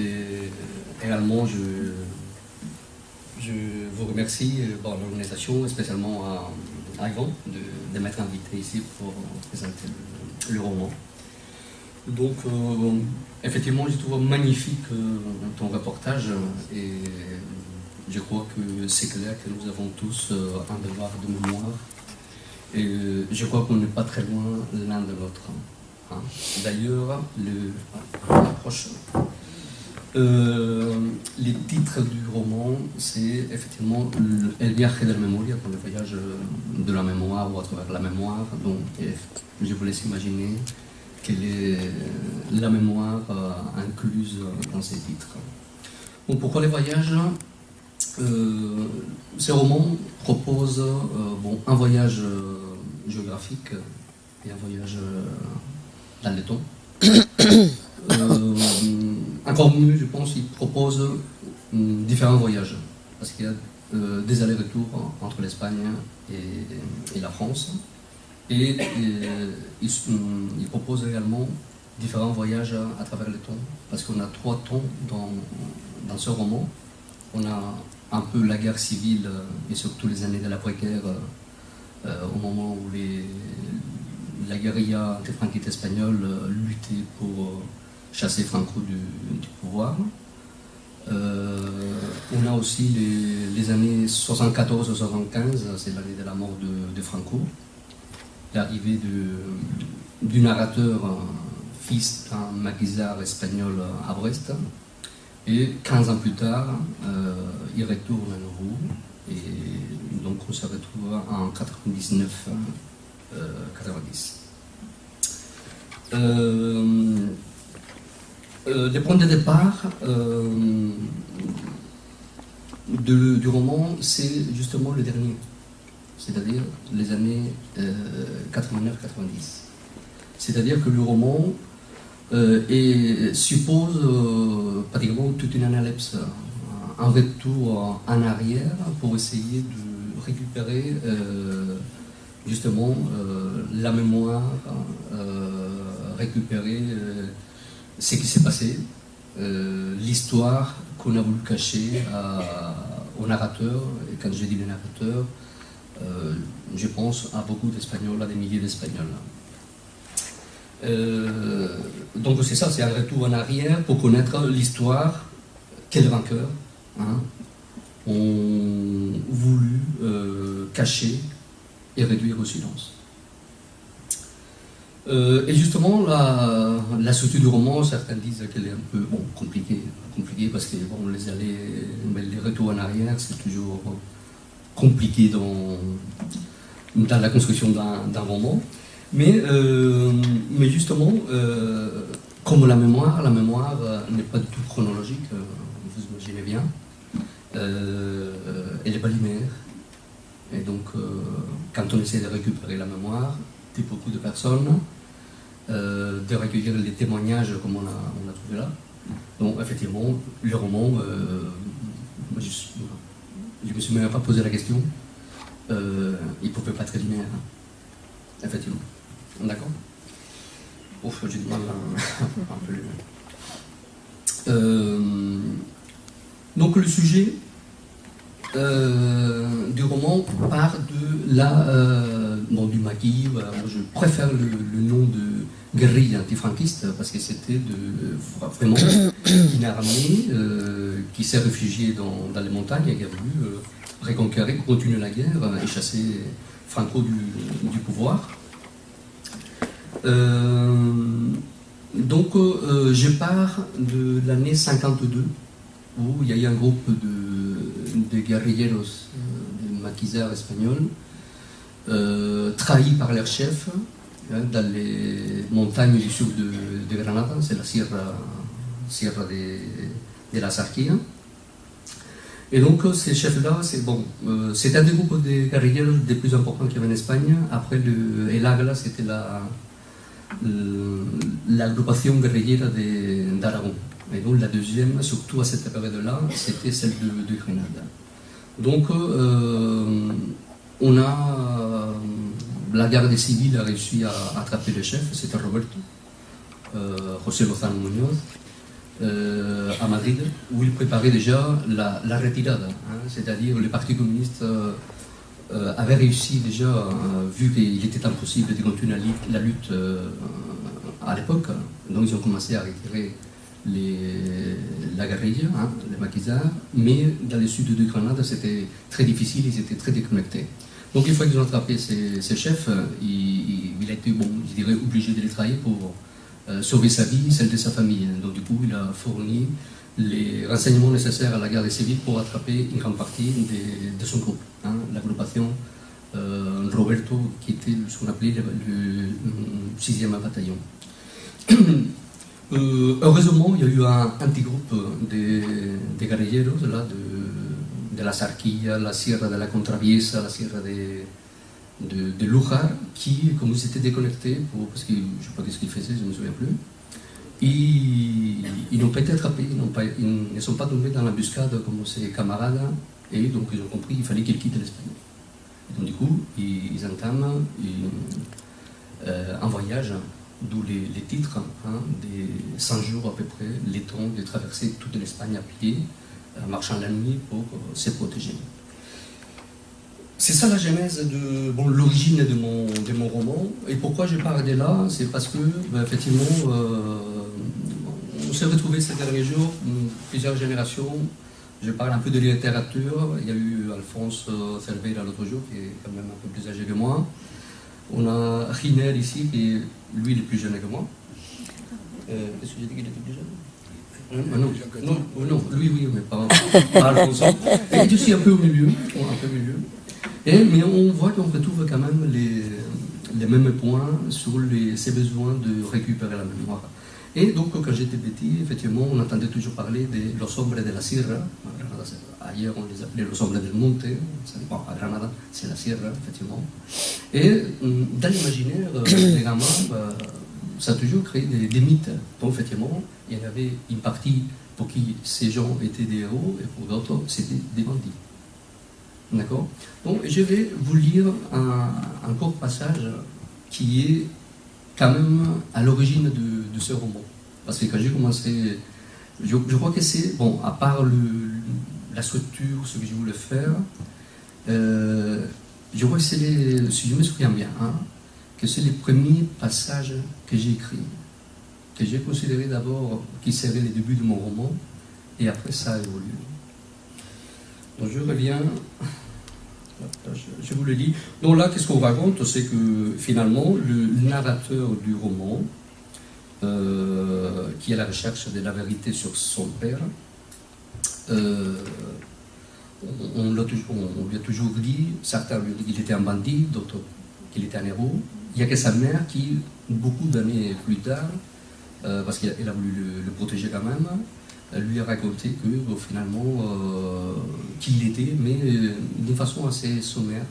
Et également, je vous remercie l'organisation, spécialement à Yvan, de m'être invité ici pour présenter le roman. Donc, effectivement, je trouve magnifique ton reportage et je crois que c'est clair que nous avons tous un devoir de mémoire et je crois qu'on n'est pas très loin l'un de l'autre. Hein. D'ailleurs, l'approche. Les titres du roman, c'est effectivement El viaje de la memoria, le voyage de la mémoire ou à travers la mémoire. Donc, je vous laisse imaginer quelle est la mémoire incluse dans ces titres. Bon, pourquoi les voyages? Ce roman propose un voyage géographique et un voyage dans le temps. Encore mieux, je pense, il propose différents voyages, parce qu'il y a des allers-retours entre l'Espagne et la France. Et il propose également différents voyages à travers le temps, parce qu'on a 3 temps dans ce roman. On a un peu la guerre civile et surtout les années de l'après-guerre, au moment où la guérilla antifranquiste espagnole luttait pour chasser Franco du pouvoir. On a aussi les années 74-75, c'est l'année de la mort de Franco, l'arrivée du narrateur, fils d'un maquisard espagnol à Brest, et 15 ans plus tard, il retourne à nouveau, et donc on se retrouve en 99-90. Le point de départ du roman, c'est justement le dernier, c'est-à-dire les années 89-90. C'est-à-dire que le roman suppose pratiquement toute une analepse, un retour en arrière pour essayer de récupérer justement la mémoire, récupérer ce qui s'est passé, l'histoire qu'on a voulu cacher au narrateur. Et quand je dis le narrateur, je pense à beaucoup d'Espagnols, à des milliers d'Espagnols. Donc c'est ça, c'est un retour en arrière pour connaître l'histoire que les vainqueurs ont voulu cacher et réduire au silence. Et justement, la structure du roman, certains disent qu'elle est un peu compliquée parce que les retours en arrière, c'est toujours compliqué dans la construction d'un roman. Mais justement, comme la mémoire n'est pas du tout chronologique, vous imaginez bien, elle n'est pas linéaire. Et donc, quand on essaie de récupérer la mémoire de beaucoup de personnes, de recueillir les témoignages comme on a trouvé là, donc effectivement, le roman, je me suis même pas posé la question, il ne pouvait pas être linéaire, effectivement. D'accord? Ouf, j'ai du mal un peu. Donc le sujet du roman part du maquis. Voilà, je préfère le nom de guérilla antifranquiste parce que c'était vraiment une armée qui s'est réfugiée dans les montagnes et qui a voulu reconquérir, continuer la guerre et chasser Franco du pouvoir. Donc je pars de l'année 52 où il y a eu un groupe de guerrilleros, de maquisards espagnols, trahis par leur chef dans les montagnes du sud de Granada, c'est la Sierra de la Sarquía. Et donc ces chefs-là, c'est un des groupes de guerrilleros les plus importants qu'il y avait en Espagne. Après El Águila, c'était l'agrupation guerrillera d'Aragon. Et donc la deuxième, surtout à cette période-là, c'était celle de Grenade. Donc on a la garde civile a réussi à attraper le chef, c'était Roberto, José Lozano Muñoz. à Madrid, où il préparait déjà la retirada, hein, c'est-à-dire le Parti communiste avait réussi déjà, vu qu'il était impossible de continuer la lutte à l'époque, donc ils ont commencé à retirer la guérilla, hein, les maquisards, mais dans le sud de Grenade c'était très difficile, ils étaient très déconnectés. Donc une fois qu'ils ont attrapé ces chefs, il a été, bon, je dirais, obligé de les trahir pour sauver sa vie, celle de sa famille. Donc du coup, il a fourni les renseignements nécessaires à la garde civile pour attraper une grande partie de son groupe, hein, l'agglomération Roberto, qui était ce qu'on appelait le 6e bataillon. Heureusement, il y a eu un petit groupe de guerrilleros là, de la Sarquilla, la Sierra de la Contraviesa, la Sierra de Lujar, qui, comme ils étaient déconnectés, parce que je ne sais pas ce qu'ils faisaient, je ne me souviens plus, ils n'ont pas été attrapés, ils ne sont pas tombés dans l'embuscade comme ses camarades, et donc ils ont compris qu'il fallait qu'ils quittent l'Espagne. Et donc du coup, ils entament un voyage, d'où les titres, hein, des 100 jours à peu près, les temps de traverser toute l'Espagne à pied, marchant la nuit pour se protéger. C'est ça la genèse de l'origine de mon roman. Et pourquoi je parle de là, c'est parce que, effectivement, on s'est retrouvés ces derniers jours, plusieurs générations. Je parle un peu de littérature. Il y a eu Alphonse Cervera l'autre jour, qui est quand même un peu plus âgé que moi. On a Giner ici, qui est, lui, il est plus jeune que moi. Est-ce que j'ai dit qu'il était plus jeune? Non, lui, oui, mais pas Alphonse. Et je suis un peu au milieu. Mais on voit qu'on retrouve quand même les mêmes points sur ces besoins de récupérer la mémoire. Et donc, quand j'étais petit, effectivement, on entendait toujours parler de los hombres de la Sierra. Ailleurs, on les appelait los hombres del monte. Bon, à Granada, c'est la Sierra, effectivement. Et dans l'imaginaire des gamins, ça a toujours créé des mythes. Donc, effectivement, il y en avait une partie pour qui ces gens étaient des héros, et pour d'autres, c'était des bandits. D'accord? Donc, je vais vous lire un court passage qui est quand même à l'origine de ce roman. Parce que quand j'ai commencé, je crois que c'est, bon, à part la structure, ce que je voulais faire, je vois que c'est si je me souviens bien, hein, que c'est les premiers passages que j'ai écrits, que j'ai considéré d'abord qui seraient les débuts de mon roman, et après ça a évolué. Donc je reviens, je vous le lis. Donc là, qu'est-ce qu'on raconte? C'est que finalement, le narrateur du roman, qui est à la recherche de la vérité sur son père, on lui a toujours dit, certains lui ont dit qu'il était un bandit, d'autres qu'il était un héros. Il n'y a que sa mère qui, beaucoup d'années plus tard, parce qu'elle a voulu le protéger quand même, elle lui a raconté que finalement, qui il était, mais d'une façon assez sommaire.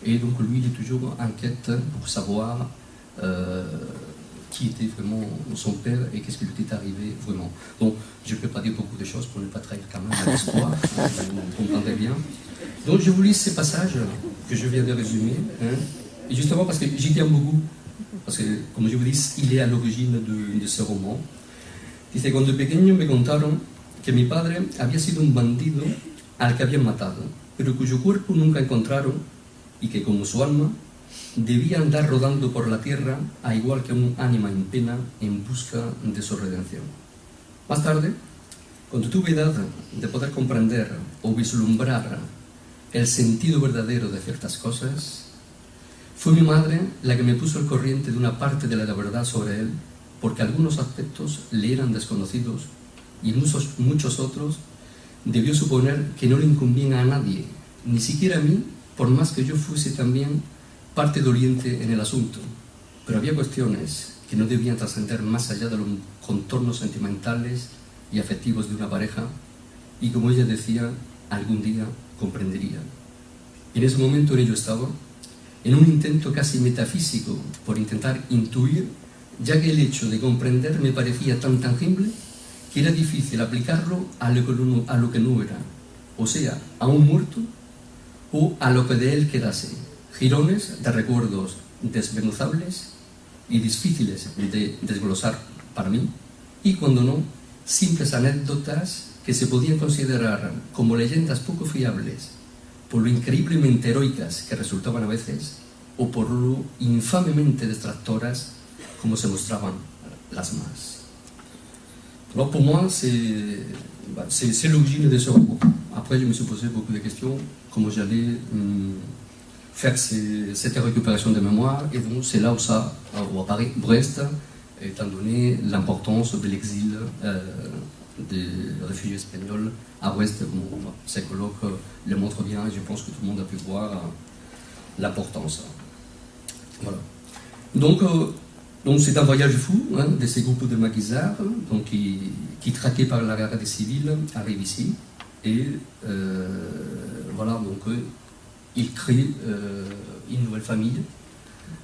Et donc lui, il est toujours en quête pour savoir qui était vraiment son père et qu'est-ce qui lui était arrivé vraiment. Donc je ne peux pas dire beaucoup de choses pour ne pas trahir quand même l'espoir, vous comprendrez bien. Donc je vous lis ces passages que je viens de résumer, hein, et justement parce que j'y tiens beaucoup, parce que comme je vous dis, il est à l'origine de ce roman. Dice, cuando pequeño me contaron que mi padre había sido un bandido al que habían matado, pero cuyo cuerpo nunca encontraron y que como su alma debía andar rodando por la tierra a igual que un ánima en pena en busca de su redención. Más tarde, cuando tuve edad de poder comprender o vislumbrar el sentido verdadero de ciertas cosas, fue mi madre la que me puso al corriente de una parte de la verdad sobre él, porque algunos aspectos le eran desconocidos y muchos otros debió suponer que no le incumbían a nadie, ni siquiera a mí, por más que yo fuese también parte doliente en el asunto. Pero había cuestiones que no debían trascender más allá de los contornos sentimentales y afectivos de una pareja, y como ella decía, algún día comprendería. Y en ese momento en ello estaba, en un intento casi metafísico por intentar intuir, ya que el hecho de comprender me parecía tan tangible que era difícil aplicarlo a lo que no era, o sea, a un muerto o a lo que de él quedase, jirones de recuerdos desmenuzables y difíciles de desglosar para mí, y cuando no, simples anécdotas que se podían considerar como leyendas poco fiables por lo increíblemente heroicas que resultaban a veces o por lo infamemente distractoras como se mostraban las más. Alors pour moi, c'est l'origine de ce roman. Après, je me suis posé beaucoup de questions, comment j'allais faire cette récupération de mémoire, et donc c'est là où apparaît Brest, étant donné l'importance de l'exil des réfugiés espagnols à Brest. Ces colloques le montrent bien, et je pense que tout le monde a pu voir l'importance. Voilà. Donc c'est un voyage fou de ces groupes de maquisards qui traqués par la guerre des civils, arrivent ici, et voilà, donc ils créent une nouvelle famille.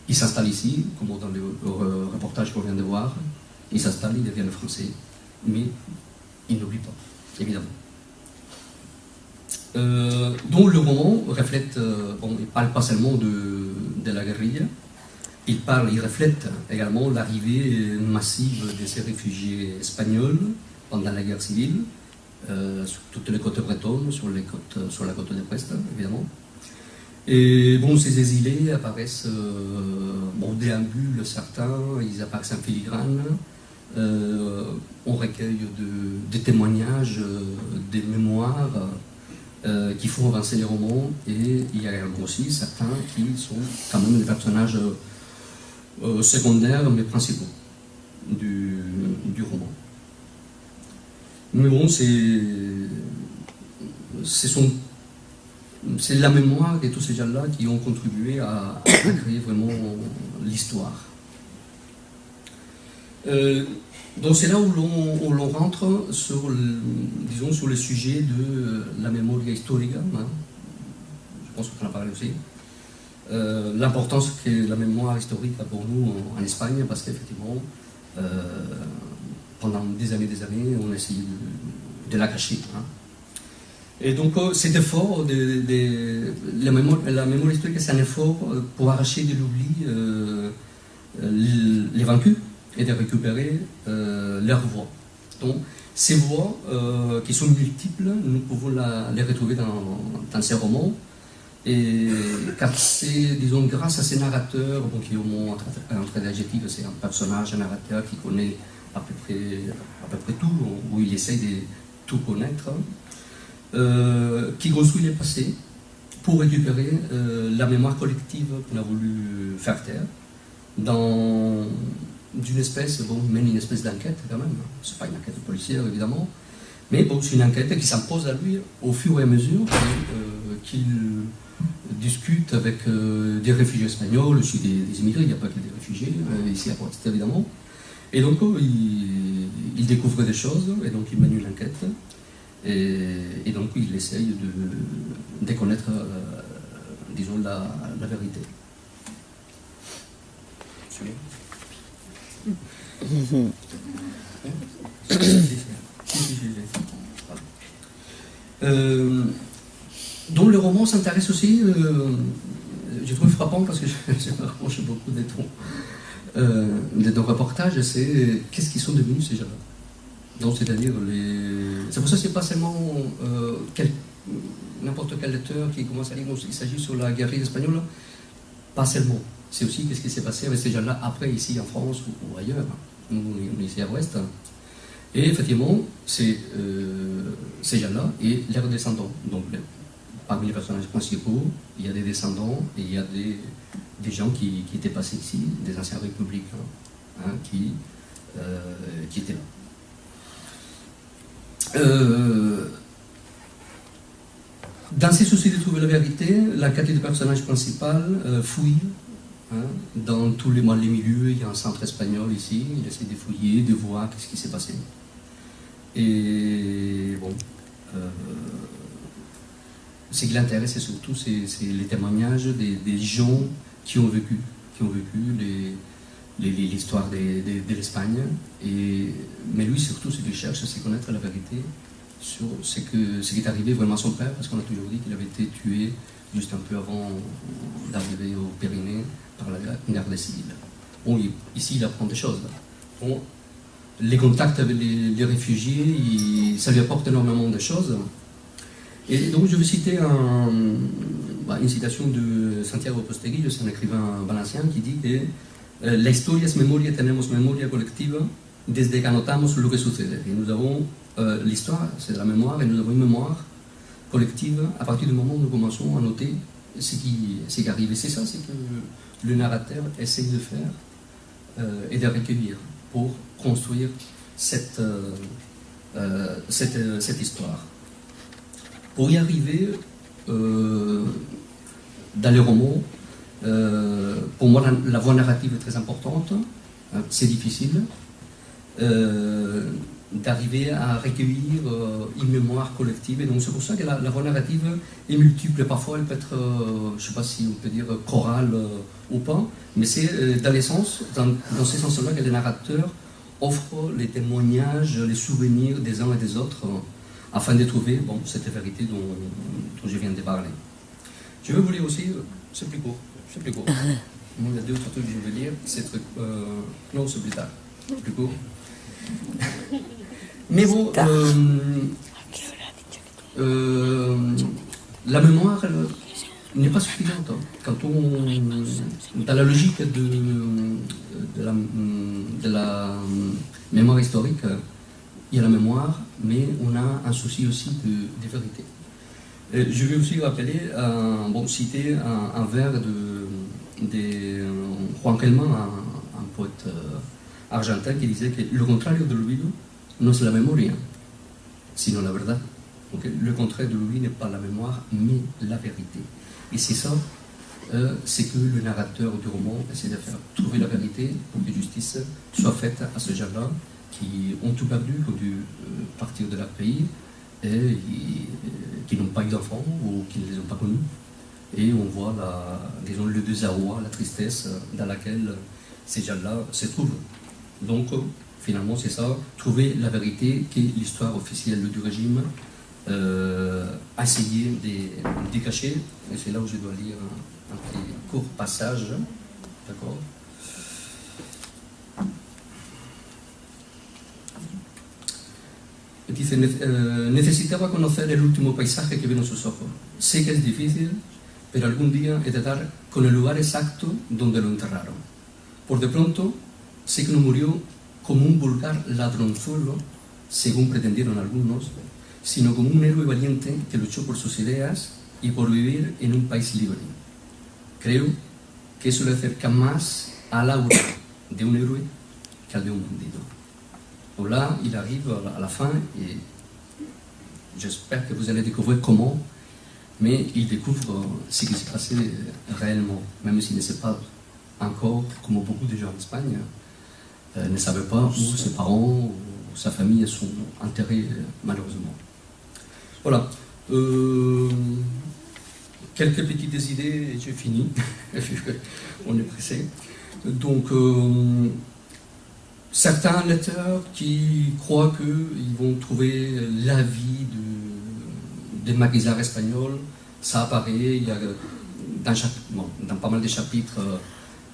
Ils s'installent ici, comme dans le reportage qu'on vient de voir. Ils s'installent, ils deviennent français, mais ils n'oublient pas, évidemment. Donc le roman reflète, il ne parle pas seulement de la guérilla, il reflète également l'arrivée massive de ces réfugiés espagnols pendant la guerre civile, sur toutes les côtes bretonnes, sur la côte de Brest, évidemment. Et bon, ces exilés apparaissent, déambulent certains, ils apparaissent en filigrane. On recueille des témoignages, des mémoires qui font avancer les romans, et il y a aussi certains qui sont quand même des personnages secondaires mais principaux du roman. Mais bon, c'est la mémoire de tous ces gens-là qui ont contribué à créer vraiment l'histoire. Donc c'est là où l'on rentre sur le sujet de la mémoire historique. Je pense qu'on en a parlé aussi. L'importance que la mémoire historique a pour nous en Espagne, parce qu'effectivement, pendant des années, on a essayé de la cacher. Et donc cet effort, la mémoire historique, c'est un effort pour arracher de l'oubli les vaincus et de récupérer leurs voix. Donc ces voix qui sont multiples, nous pouvons les retrouver dans ces romans, et car c'est, disons, grâce à ces narrateurs, qui ont un trait d'adjectif, c'est un personnage, un narrateur qui connaît à peu près tout, où il essaie de tout connaître, qui construit le passé pour récupérer la mémoire collective qu'on a voulu faire taire d'une espèce, mène une espèce d'enquête quand même. C'est pas une enquête policière évidemment, mais c'est une enquête qui s'impose à lui au fur et à mesure qu'il discute avec des réfugiés espagnols, aussi des immigrés, il n'y a pas que des réfugiés ici à Brest évidemment. Et donc il découvre des choses, et donc il mène une enquête, et donc il essaye de connaître, disons, la vérité. Donc le roman s'intéresse aussi, je trouve frappant parce que je me rapproche beaucoup de ton reportage, c'est qu'est-ce qu'ils sont devenus ces gens-là. Donc c'est-à-dire c'est pour ça que c'est pas seulement n'importe quel lecteur qui commence à lire, il s'agit sur la guérilla espagnole, pas seulement. C'est aussi qu'est-ce qui s'est passé avec ces gens-là après ici en France ou ailleurs, nous ici à Brest. Et effectivement, c'est ces gens-là et leurs descendants. Donc parmi les personnages principaux, il y a des descendants et il y a des gens qui étaient passés ici, des anciens républicains qui étaient là. Dans ces soucis de trouver la vérité, la qualité du personnage principal fouille dans tous les milieux. Il y a un centre espagnol ici, il essaie de fouiller, de voir qu'est-ce qui s'est passé. Et bon, ce qui l'intéresse surtout, c'est les témoignages des gens qui ont vécu l'histoire de l'Espagne. Mais lui surtout, ce qu'il cherche, c'est connaître la vérité sur ce qui est arrivé vraiment à son père, parce qu'on a toujours dit qu'il avait été tué juste un peu avant d'arriver aux Pyrénées par la guerre des civils. Bon, ici il apprend des choses. Bon, les contacts avec les réfugiés, ça lui apporte énormément de choses. Et donc je vais citer une citation de Santiago Posteguillo, c'est un écrivain valencien qui dit que la historia es memoria, tenemos memoria colectiva desde que anotamos lo que sucede. Et nous avons l'histoire, c'est de la mémoire, et nous avons une mémoire collective à partir du moment où nous commençons à noter ce qui arrive. Et c'est ça, c'est que le narrateur essaye de faire et de recueillir pour construire cette histoire. Pour y arriver, dans les romans, pour moi la voie narrative est très importante. C'est difficile d'arriver à recueillir une mémoire collective. Et donc c'est pour ça que la voie narrative est multiple. Parfois elle peut être, je ne sais pas si on peut dire chorale ou pas, mais c'est dans l'essence, dans ce sens-là que les narrateurs offrent les témoignages, les souvenirs des uns et des autres, afin de trouver cette vérité dont je viens de parler. Je vais vous lire aussi, c'est plus court. Moi, il y a deux autres trucs que je vais lire, non, c'est plus tard, c'est plus court. Mais bon, la mémoire n'est pas suffisante. Quand dans la logique de la mémoire historique, il y a la mémoire, mais on a un souci aussi de vérité. Je vais aussi rappeler, citer un vers de Juan Gelman, un poète argentin, qui disait que le contrario de l'olvido no es la memoria, sino la verdad. Donc, le contraire de l'oubli n'est pas la mémoire, mais la vérité. Et c'est ça, c'est que le narrateur du roman essaie de faire trouver la vérité pour que justice soit faite à ces gens-là qui ont tout perdu, qui ont dû partir de leur pays, et qui n'ont pas eu d'enfants ou qui ne les ont pas connus. Et on voit le désarroi, la tristesse dans laquelle ces gens-là se trouvent. Donc, finalement, c'est ça, trouver la vérité qui est l'histoire officielle du régime, essayer de cacher. Et c'est là où je dois lire un petit court passage. D'accord ? Dice, necesitaba conocer el último paisaje que vieron sus ojos. Sé que es difícil, pero algún día he de dar con el lugar exacto donde lo enterraron. Por de pronto, sé que no murió como un vulgar ladronzuelo, según pretendieron algunos, sino como un héroe valiente que luchó por sus ideas y por vivir en un país libre. Creo que eso le acerca más al aura de un héroe qu'al de un bandido. Donc là, il arrive à la fin et j'espère que vous allez découvrir comment, mais il découvre ce qui s'est passé réellement, même s'il ne sait pas encore, comme beaucoup de gens en Espagne, ne savaient pas où ses parents ou sa famille sont enterrés malheureusement. Voilà. Quelques petites idées et j'ai fini. On est pressé. Donc, certains lecteurs qui croient qu'ils vont trouver la vie des maquisards espagnols, ça apparaît, il y a dans pas mal de chapitres,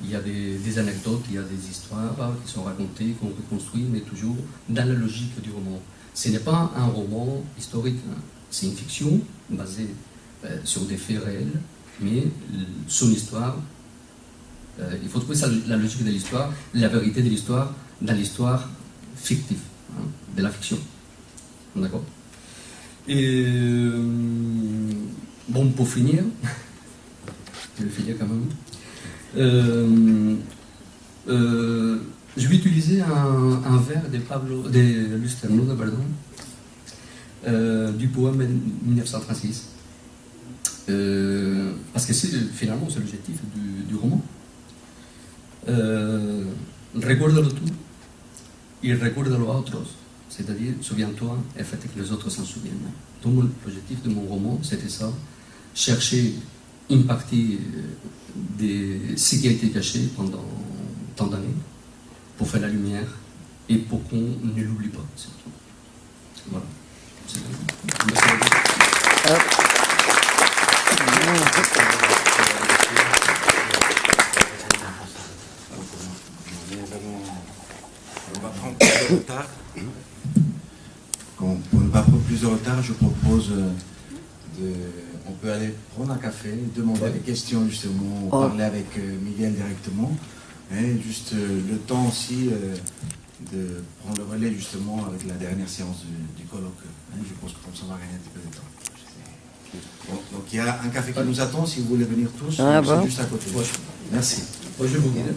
il y a des anecdotes, il y a des histoires qui sont racontées, qu'on reconstruit, mais toujours dans la logique du roman. Ce n'est pas un roman historique, hein. C'est une fiction basée sur des faits réels, mais son histoire, il faut trouver ça, la logique de l'histoire, la vérité de l'histoire, dans l'histoire fictive, hein, de la fiction. D'accord ? Et bon, pour finir, je vais finir quand même. Je vais utiliser un vers de Lusternuda, du poème 1936. Parce que finalement c'est l'objectif du roman. Recuérdalo tú y recuérdalo a otros, c'est-à-dire souviens-toi et fais que les autres s'en souviennent. Donc l'objectif de mon roman c'était ça, chercher une partie de ce qui a été caché pendant tant d'années pour faire la lumière et pour qu'on ne l'oublie pas surtout. Voilà. On va prendre le retard. plus de retard, je propose on peut aller prendre un café, demander des questions justement, parler avec Miguel directement. Et juste le temps aussi de prendre le relais justement avec la dernière séance du colloque. Je pense que comme ça on va gagner un petit peu de temps. Bon, donc il y a un café qui nous attend, si vous voulez venir tous, c'est juste à côté. Merci. Moi, je vous guide.